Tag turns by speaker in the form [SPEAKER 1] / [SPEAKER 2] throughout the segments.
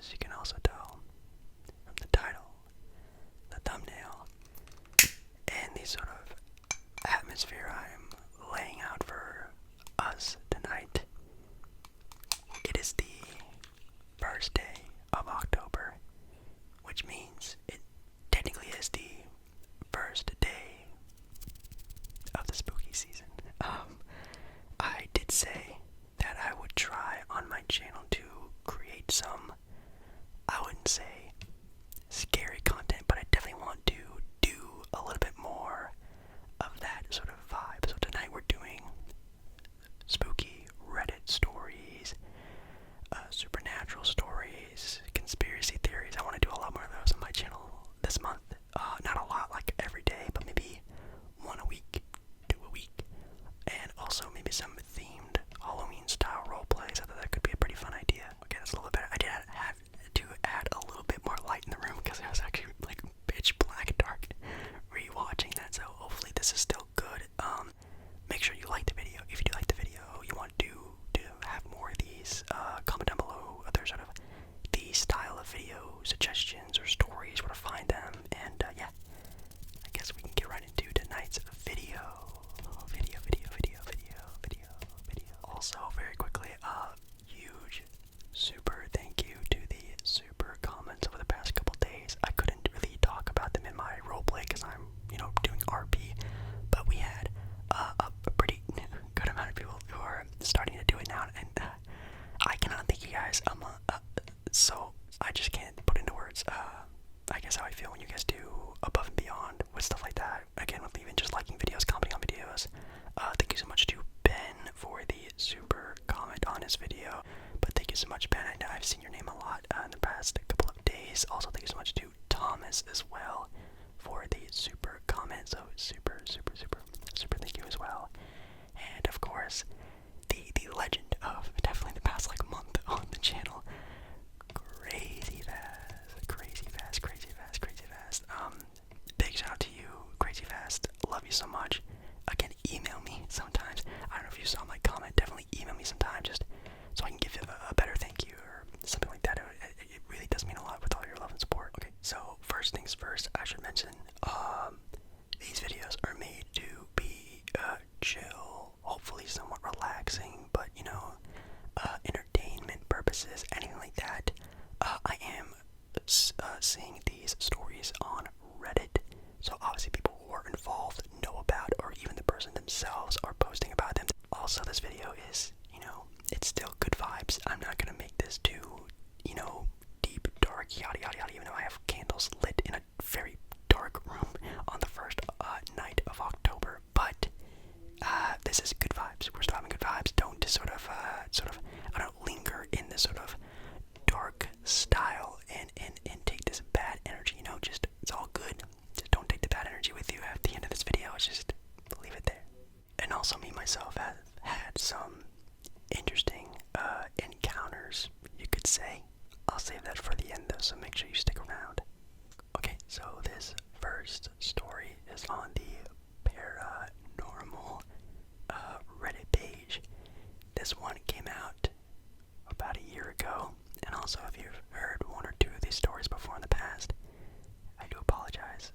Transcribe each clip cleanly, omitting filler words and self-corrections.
[SPEAKER 1] as you can also tell from the title, the thumbnail, and the sort of atmosphere I'm laying out for us tonight, it is the first day of October, which means it technically is the first day of the spooky season. I did say that I would try on my channel to create some, I wouldn't say scary content, but I definitely want to do a little bit more of that sort of vibe. So tonight we're doing spooky Reddit stories, supernatural stories, conspiracy theories. I want to do a lot more of those on my channel this month. Not a lot like every day, but maybe one a week, two a week, and also maybe some themed Halloween style role plays. I thought that could be a pretty fun idea. Okay, that's a little bit better. I did have to add a little bit more light in the room because it was actually like pitch black dark rewatching that, so hopefully this is still good. Make sure you like the video. If you do like the video, you want to have more of these, comment down below other sort of these style of video suggestions or stories, where to find them, and yeah, I guess we can get right into tonight's video. Also, very quickly, huge super thank you to the super comments over the past couple days. I couldn't really talk about them in my roleplay because I'm, doing RP, but we had a pretty good amount of people who are starting to do it now, and I cannot thank you guys. So I just can't put into words, I guess, how I feel when you guys do above and beyond with stuff like that. Again, with even just liking videos, commenting on videos. Thank you so much to Ben for the super comment on his video. But thank you so much, Ben. I know I've seen your name a lot in the past couple of days. Also, thank you so much to Thomas as well for the super comment. So super thank you as well. And of course, the legend of definitely the past like month on the channel, Crazy Fast. Big shout out to you, Crazy Fast. Love you so much. Again, email me sometimes. I don't know if you saw my comment. Definitely email me sometime, just so I can give you a better thank you or something like that. It really does mean a lot with all your love and support. Okay, so first things first, I should mention, these videos are made to be chill, hopefully somewhat relaxing, but entertainment purposes, anything like that. I am seeing these stories on Reddit, so obviously people who are involved know about, or even the person themselves are posting about them. Also, this video is, it's still good vibes. I'm not gonna make this too, deep, dark, yada yada yada, even though I have candles lit in a very dark room on the first night of October, but this is good vibes. We're still having good vibes. Don't just sort of, I don't linger in this sort of dark style and take this bad energy, just, it's all good. Just don't take the bad energy with you at the end of this video. Just leave it there. And also, me myself have had some interesting encounters, you could say. I'll save that for the end though, so make sure you stick around. Okay, so this first story is on the paranormal Reddit page. This one came out about a year ago, and also if you've heard one or two of these stories before in the past, I do apologize.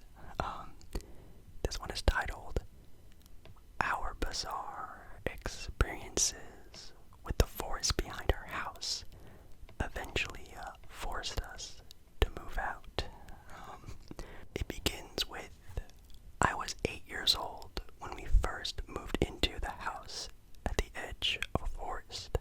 [SPEAKER 1] This one is titled "Our Bizarre Experiences with the Forest Behind Our House Eventually Forced Us to Move Out." It begins with, "I was 8 years old when we first moved into the house at the edge of a forest.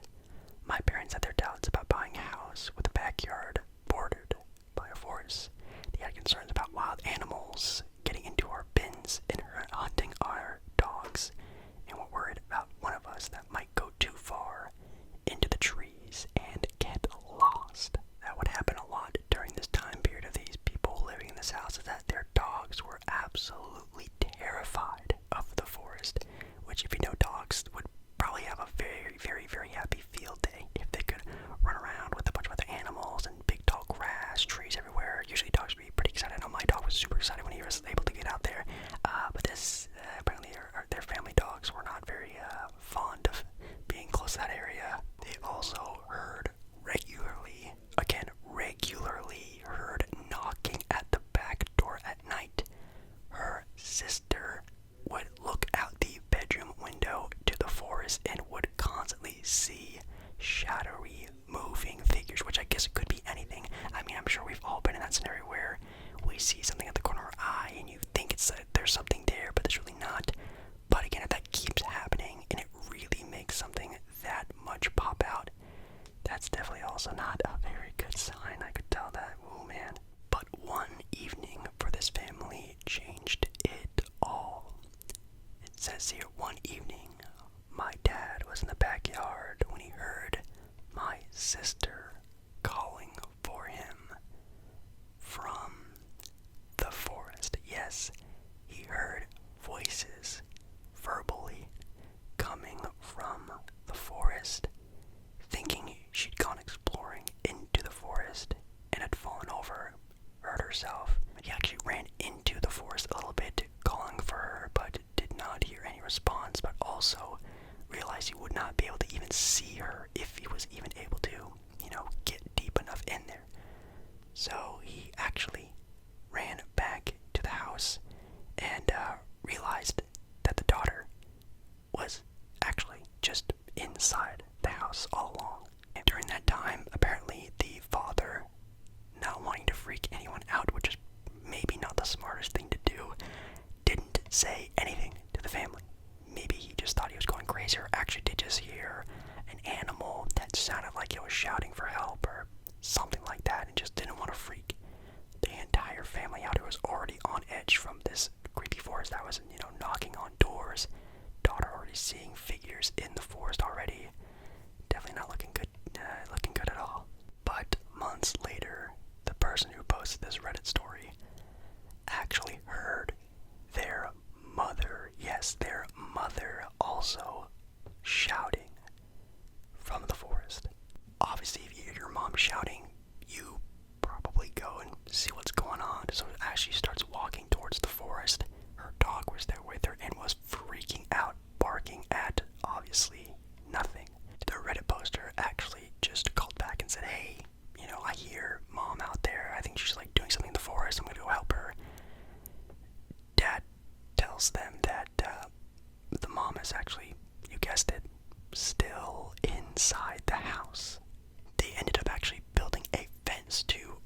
[SPEAKER 1] My parents had their doubts about buying a house with a backyard bordered by a forest. They had concerns about wild animals getting into our bins and hunting our dogs, and were worried about one of us that might go too far into the trees and get lost." That would happen a lot during this time period of these people living in this house, is that their dogs were absolutely terrified of the forest, which, if you know dogs, would probably have a very happy field day if they could run around with a bunch of other animals and big tall grass, trees everywhere. Usually dogs would be pretty excited. I know my dog was super excited when he was sure we've all been in that scenario where we see something at the corner of our eye and you think there's something there, but there's really not. But again, if that keeps happening and it really makes something that much pop out, that's definitely also not a very good sign. I could tell that. Oh man. But one evening for this family changed it all. It says here, one evening, my dad was in the backyard when he heard my sister calling for him from the forest. Yes, he heard voices verbally coming from the forest, thinking she'd gone exploring into the forest and had fallen over, hurt herself. He actually ran into the forest a little bit, calling for her, but did not hear any response, but also realized he would not be able to even see her if he was even able to, get deep enough in there. So he actually ran back to the house and realized that the daughter was actually just inside the house all along. And during that time, apparently the father, not wanting to freak anyone out, which is maybe not the smartest thing to do, didn't say anything to the family. Maybe he just thought he was going crazy, or actually did just hear an animal that sounded like it was shouting for help or something like that, and just didn't want to freak the entire family out, who was already on edge from this creepy forest that was, knocking on doors. Daughter already seeing figures in the forest already. Definitely not looking good at all. But months later, the person who posted this Reddit story actually heard their mother, yes, their mother, also shouting from the forest. Obviously, if you hear your mom shouting, you probably go and see what's going on. So as she starts walking towards the forest, her dog was there with her and was freaking out, barking at, obviously, nothing. The Reddit poster actually just called back and said, hey, I hear mom out there. I think she's doing something in the forest. I'm gonna go help her. Dad tells them that the mom is actually, you guessed it, still inside the house. They ended up actually building a fence to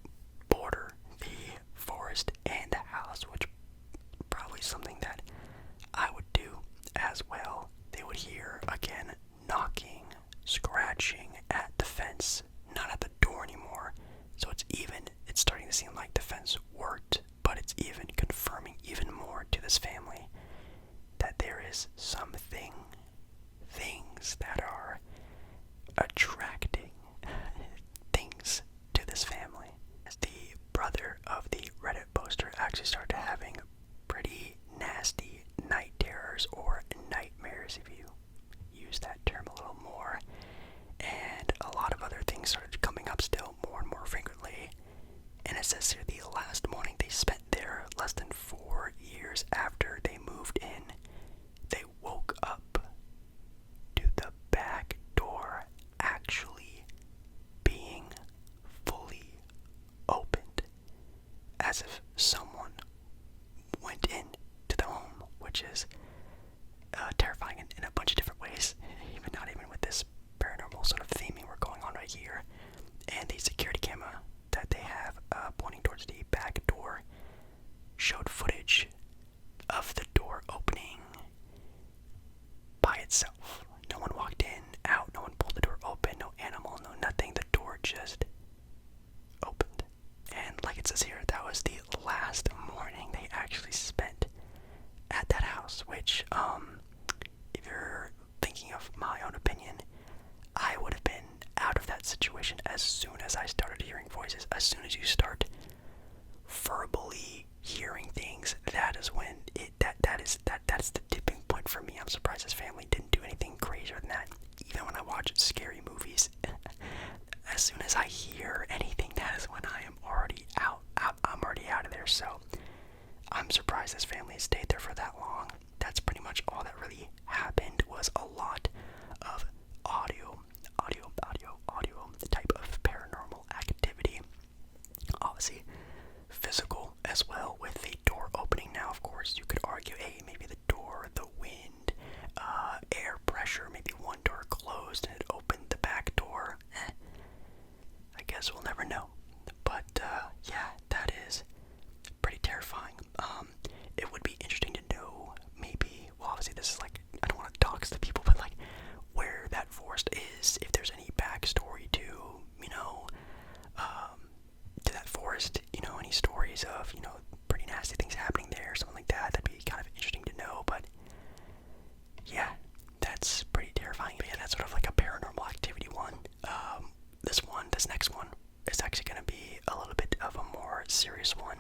[SPEAKER 1] border the forest and the house, which probably something that I would do as well. They would hear, again, knocking, scratching at the fence, not at the door anymore. So it's starting to seem like the fence worked, but it's even confirming even more to this family that there is things that are attracting things to this family. As the brother of the Reddit poster actually started having pretty nasty night terrors, or nightmares if you use that term a little more, and a lot of other things started coming up still more and more frequently. And it says here the last morning they spent there, less than 4 years after they moved in, they woke up to the back door actually being fully opened, as if someone went in to the home, which is terrifying in a bunch of different ways, not even with this paranormal sort of theming we're going on right here. And the security camera that they have pointing towards the back door showed footage of the door opening by itself. No one walked in, out, no one pulled the door open, no animal, no nothing. The door just opened. And like it says here, that was the last morning they actually spent at that house, which, if you're thinking of my own opinion, I would have been out of that situation as soon as I started hearing voices. As soon as you start verbally hearing things, that is when that's the tipping point for me. I'm surprised his family didn't do anything crazier than that. Even when I watch scary movies, as soon as I hear anything, that is when I am already out. I'm already out of there. So I'm surprised his family stayed there for that long. That's pretty much all that really happened. Was a lot of audio type of paranormal activity. Obviously physical as well, with the door opening. Now of course you could argue, hey, maybe the door, the wind, air pressure, maybe one door closed and it opened the back door. I guess we'll never know. But But yeah, that is pretty terrifying. It would be interesting to know, maybe, well, obviously this is like, I don't want to dox the people, but like, where that forest is, if there's any backstory to, you know, to that forest, you know, any stories of, you know, pretty nasty things happening there, something like that. That'd be kind of interesting to know. But yeah, that's pretty terrifying. But yeah, that's sort of like a paranormal activity one. This next one is actually going to be a little bit of a more serious one.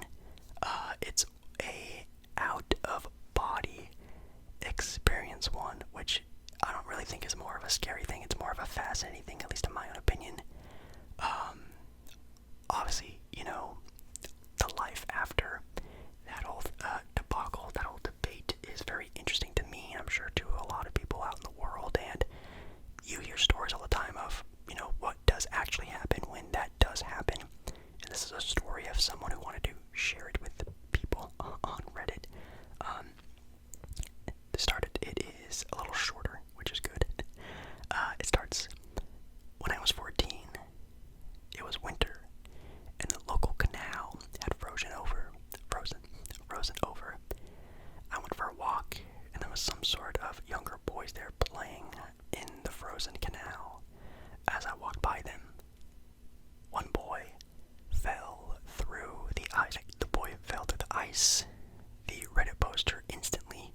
[SPEAKER 1] It's a out of body experience one, which I don't really think is more of a scary thing. It's more of a fascinating thing, at least in my own opinion. Obviously, you know, the life after that whole debacle, that whole debate is very interesting to me, and I'm sure to a lot of people out in the world. And you hear stories all the time of, you know, what does actually happen when that does happen. And this is a story of someone who wanted to share it with the people on Reddit. It is a little shorter, which is good. It starts, when I was 14, it was winter, and the local canal had frozen over. I went for a walk, and there was some sort of younger boys there playing in the frozen canal. As I walked by them, one boy fell through the ice. The Reddit poster instantly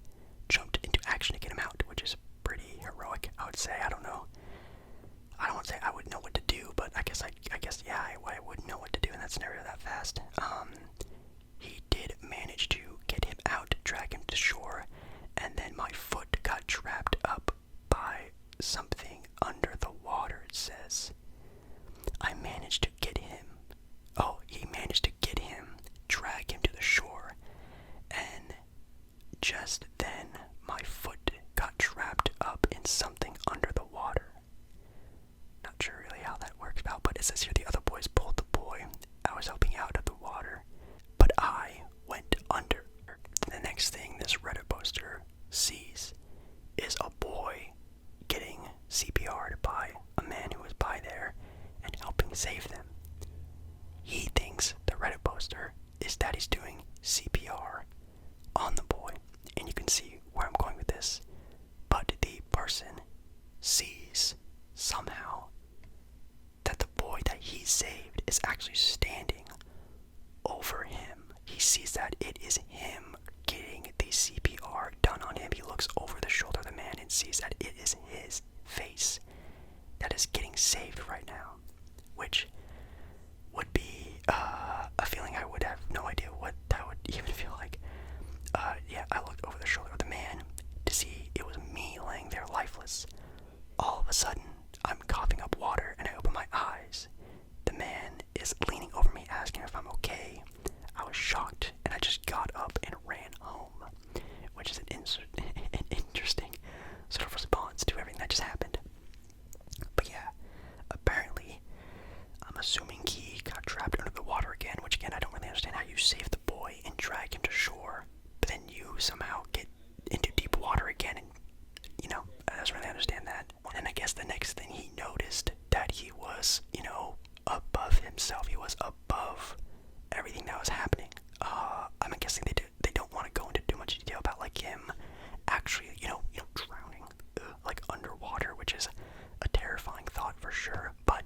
[SPEAKER 1] jumped into action to get him out, which is pretty heroic, I would say. I don't know. I don't want to say I would know what to do, but I guess yeah, I wouldn't know what to do in that scenario that fast. He did manage to get him out, drag him to shore, and then my foot got trapped up by something under the water, it says. He managed to get him, drag him to the shore, and just then my foot got trapped up in something under the water. Not sure really how that works out, but it says here the other boys pulled the boy I was helping out of the water, but I went under. The next thing this Reddit poster sees is a boy getting CPR'd by a man who was by there and helping save them. He thinks the Reddit poster is that he's doing CPR on the boy, and you can see where I'm going with this. But the person sees somehow that the boy that he saved is actually standing over him. He sees that it is him getting the CPR done on him. He looks over the shoulder of the man and sees that it is his face that is getting saved right now, which would be a feeling I would have no idea what that would even feel like. Yeah, I looked over the shoulder of the man to see it was me laying there lifeless. All of a sudden, I'm coughing up water and I open my eyes. The man is leaning over me asking if I'm okay. I was shocked and I just got up and ran home, which is an interesting sort of response to everything that just happened. But yeah, apparently, I'm assuming he got trapped under the water again, which again, I don't really understand how you save the boy and drag him to shore, but then you somehow get into deep water again, and, you know, I don't really understand that. And I guess the next thing he noticed that he was, you know, above himself. He was above everything that was happening. I'm guessing they don't want to go into too much detail about like him actually, you know, drowning like underwater, which is a terrifying thought for sure. But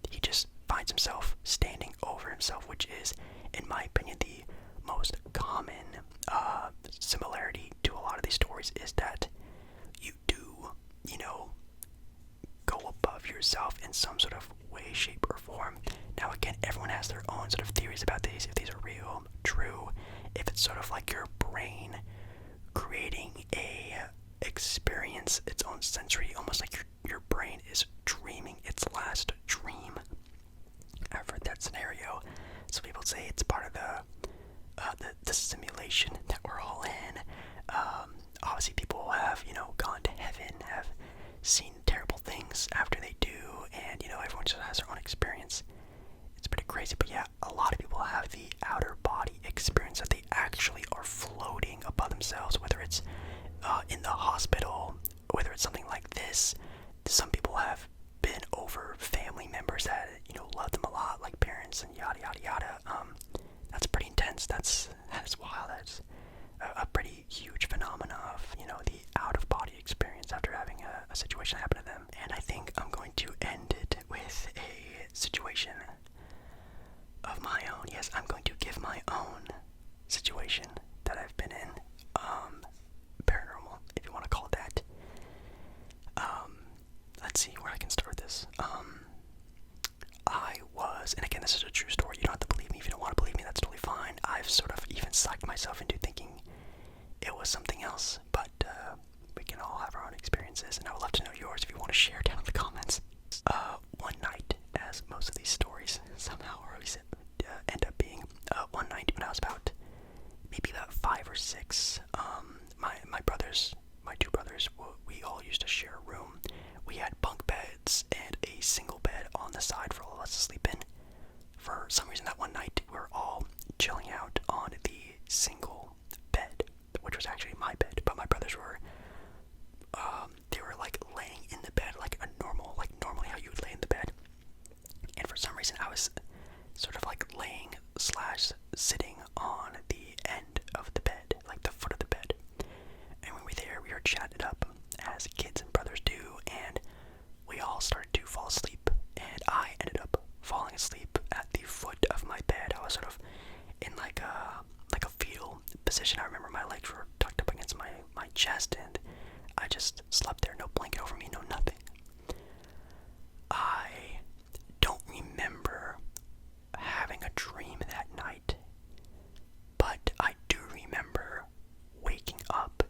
[SPEAKER 1] he just finds himself standing over himself, which is, in my opinion, the most common similarity to a lot of these stories, is that you do, you know, go above yourself in some sort of way, shape, or form. Now again, everyone has their own sort of theories about these, if these are real, true, if it's sort of like your brain creating a experience, its own sensory, almost like your brain is dreaming its last dream. I've heard that scenario. Some people say it's part of the simulation that we're all in. Obviously people have, you know, gone to heaven, have seen terrible things after they do, and, you know, everyone just has their own experience. It's pretty crazy, but yeah, a lot of people have the outer body experience, that they actually are floating above themselves, whether it's in the hospital, whether it's something like this. Some people have been over family members that, you know, love them a lot, like parents and yada yada yada. That's pretty intense. That's wild. That's a pretty huge phenomena of, you know, the out-of-body experience after having a situation happen to them. And I think I'm going to end it with a situation of my own. Yes, I'm going to give my own situation that I've been in, paranormal, if you want to call it that. Let's see where I can start this. I was, and again, this is a true story. You don't have to believe me. If you don't want to believe me, that's totally fine. I've sort of even psyched myself into thinking it was something else, but we can all have our own experiences, and I would love to know yours if you want to share down in the comments. One night, as most of these stories somehow always end up being, one night when I was maybe about 5 or 6, my brothers, my two brothers, we all used to share a room. We had bunk beds and a single bed on the side for all of us to sleep in. For some reason, that one night, we were all chilling out on the single bed, which was actually my bed, but my brothers were, they were like laying in the bed like normally how you would lay in the bed. And for some reason, I was sort of like laying / sitting on the end of the bed, like the foot of the bed. And when we were there, we were chatted up, as kids and brothers do, and we all started to fall asleep, and I ended up falling asleep at the foot of my bed. I was sort of in like a fetal position. I remember my legs were tucked up against my chest, and I just slept there, no blanket over me, no nothing. I don't remember having a dream that night, but I do remember waking up,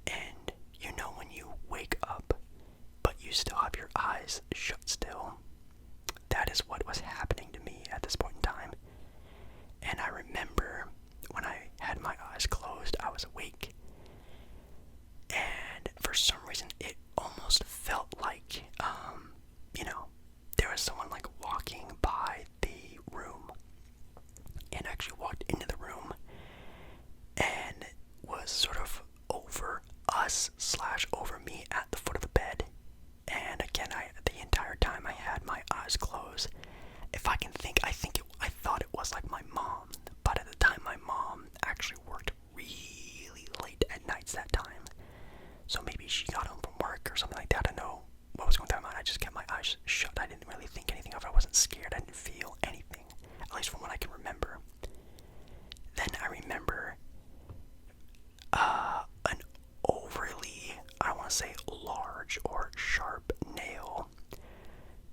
[SPEAKER 1] and you know when you wake up, but you still have your eyes shut still. That is what was happening to me at this point in time. And I remember when I had my eyes closed, I was awake. And for some reason, it almost felt like, you know, there was someone like walking by the room, and actually walked into the room and was sort of over us / over me at the foot of the bed. And again, the entire time I had my eyes closed. If I can think, I thought it was like my mom, but at the time my mom actually worked really late at nights that time. So maybe she got home from work or something like that. I don't know what was going through my mind. I just kept my eyes shut. I didn't really think anything of it. I wasn't scared. I didn't feel anything, at least from what I can remember. Then I remember an overly, I don't want to say large or sharp nail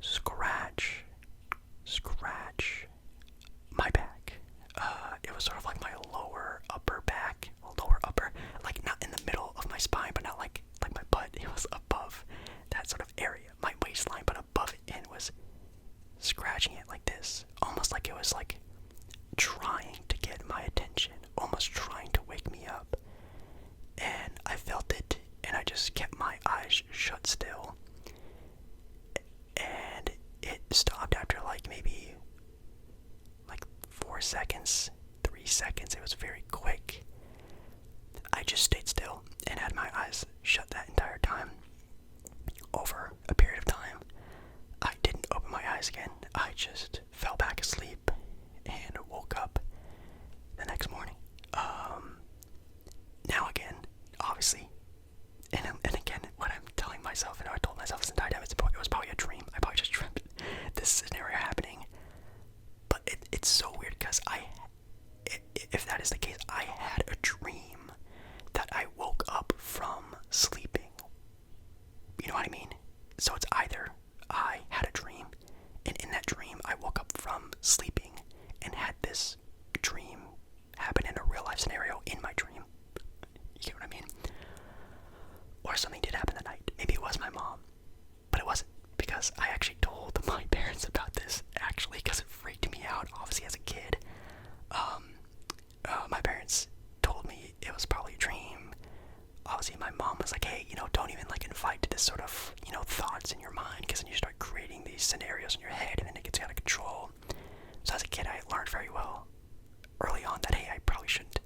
[SPEAKER 1] scratch my back. It was sort of like my lower upper, like not in the middle of my spine, but not like my butt. It was above that sort of area, my waistline, but above it, and was scratching it like this, almost like it was like trying to get my attention, almost trying to wake me up. And I felt it, and I just kept my eyes shut still. And it stopped after like maybe like 4 seconds, 3 seconds. It was very quick. I just stayed still and had my eyes shut that entire time. Over a period of time, I didn't open my eyes again. I just fell back asleep and woke up the next morning. Now again, obviously, and again, what I'm telling myself, and I told myself this entire time, it was probably a dream. I probably just dreamt this scenario happening. But it's so weird because if that is the case, I had a dream that I woke up from sleeping. You know what I mean? So it's either I had a dream, and in that dream I woke up from sleeping and had this dream happen in a real life scenario in my dream. You get what I mean? Or something did happen that night. Maybe it was my mom, but it wasn't, because I actually told my parents about this, actually, because it freaked me out, obviously, as a kid. My parents told me it was probably a dream. Obviously, my mom was like, hey, don't even, like, invite this sort of, thoughts in your mind, because then you start creating these scenarios in your head, and then it gets out of control. So as a kid, I learned very well early on that, hey, I probably shouldn't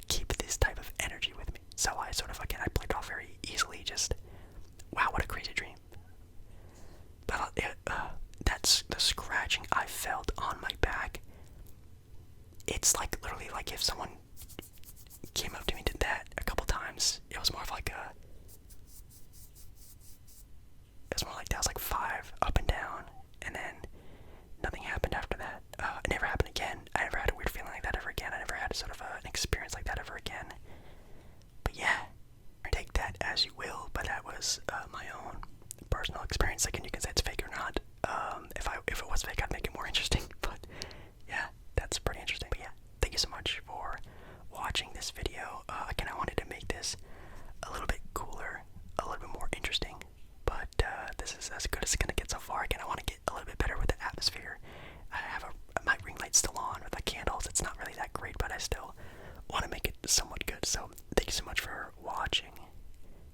[SPEAKER 1] keep this type of energy with me. So I sort of, again, I played it off very easily, just, wow, what a crazy dream. But that's the scratch scratching I felt on my back, it's like literally like if someone came up to me and did that a couple times. It was more of like a, it was more like that was like 5 up and down, and then nothing happened after that. It never happened again. I never had a weird feeling like that ever again. I never had sort of an experience like that ever again. But yeah, take that as you will. But that was my own personal experience. Like, and you can say it's fake or not. If it was fake, I'd make it more interesting. But yeah, that's pretty interesting. But yeah, thank you so much for watching this video. Again, I wanted to make this a little bit cooler, a little bit more interesting. But this is as good as it's gonna get so far. Again, I want to get a little bit better with the atmosphere. I have my ring light still on with the candles. It's not really that great, but I still want to make it somewhat good. So thank you so much for watching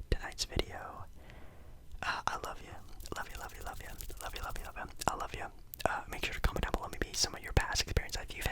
[SPEAKER 1] tonight's video. I love you. Love you, love you, love you. Love you, love you, love you. I love you. Make sure to comment down below maybe some of your past experience if you